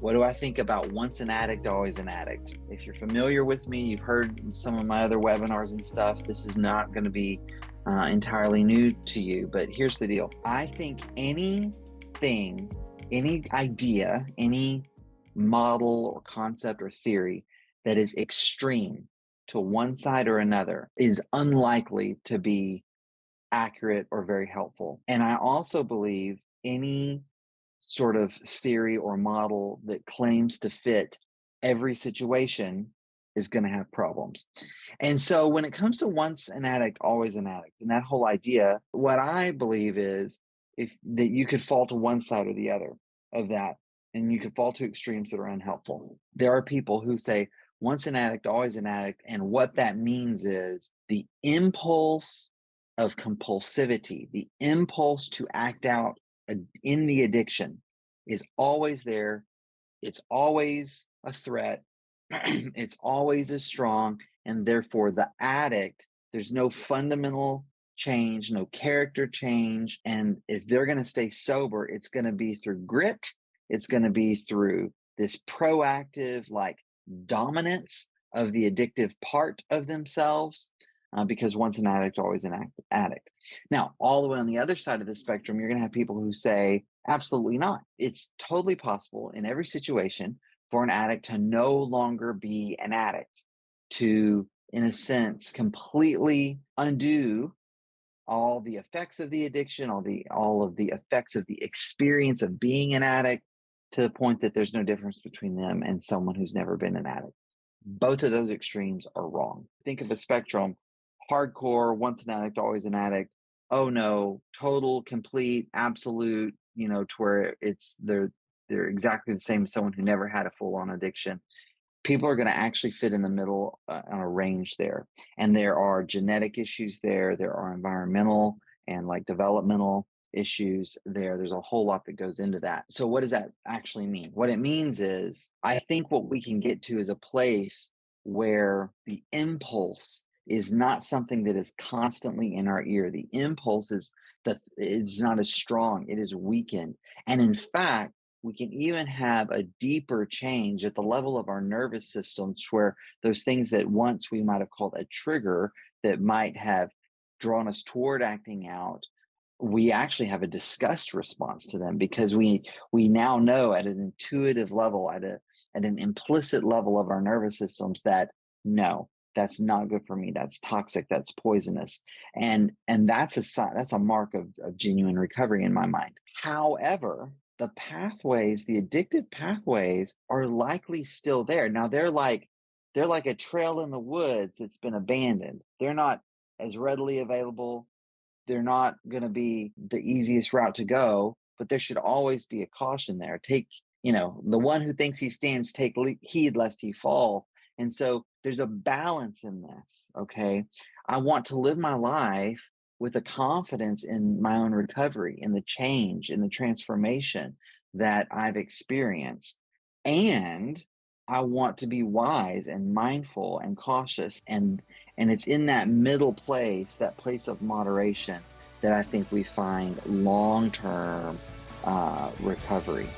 What do I think about once an addict, always an addict? If you're familiar with me, you've heard some of my other webinars and stuff. This is not going to be entirely new to you, but here's the deal. I think anything, any idea, any model or concept or theory that is extreme to one side or another is unlikely to be accurate or very helpful. And I also believe any sort of theory or model that claims to fit every situation is going to have problems. And so when it comes to once an addict, always an addict, and that whole idea, what I believe is if that you could fall to one side or the other of that, and you could fall to extremes that are unhelpful. There are people who say once an addict, always an addict, and what that means is the impulse of compulsivity, the impulse to act out in the addiction is always there. It's always a threat. It's always as strong. And therefore, the addict, there's no fundamental change, no character change. And if they're going to stay sober, it's going to be through grit. It's going to be through this proactive, like dominance of the addictive part of themselves. Because once an addict, always an addict. Now, all the way on the other side of the spectrum, you're going to have people who say, absolutely not. It's totally possible in every situation for an addict to no longer be an addict, to, in a sense, completely undo all the effects of the addiction, all of the effects of the experience of being an addict, to the point that there's no difference between them and someone who's never been an addict. Both of those extremes are wrong. Think of a spectrum: hardcore, once an addict, always an addict. Oh no, total, complete, absolute, to where they're exactly the same as someone who never had a full-on addiction. People are going to actually fit in the middle on a range there. And there are genetic issues there. There are environmental and like developmental issues there. There's a whole lot that goes into that. So what does that actually mean? What it means is, I think what we can get to is a place where the impulse is not something that is constantly in our ear. The impulse it's not as strong. It is weakened. And in fact, we can even have a deeper change at the level of our nervous systems, where those things that once we might have called a trigger that might have drawn us toward acting out, we actually have a disgust response to them, because we now know at an intuitive level, at an implicit level of our nervous systems, that no, that's not good for me. That's toxic. That's poisonous. And that's a mark of genuine recovery in my mind. However, the addictive pathways are likely still there. Now they're like a trail in the woods that's been abandoned. They're not as readily available. They're not going to be the easiest route to go, but there should always be a caution there. The one who thinks he stands, take heed lest he fall. And so there's a balance in this. Okay. I want to live my life with a confidence in my own recovery, in the change, in the transformation that I've experienced. And I want to be wise and mindful and cautious. And it's in that middle place, that place of moderation, that I think we find long-term recovery.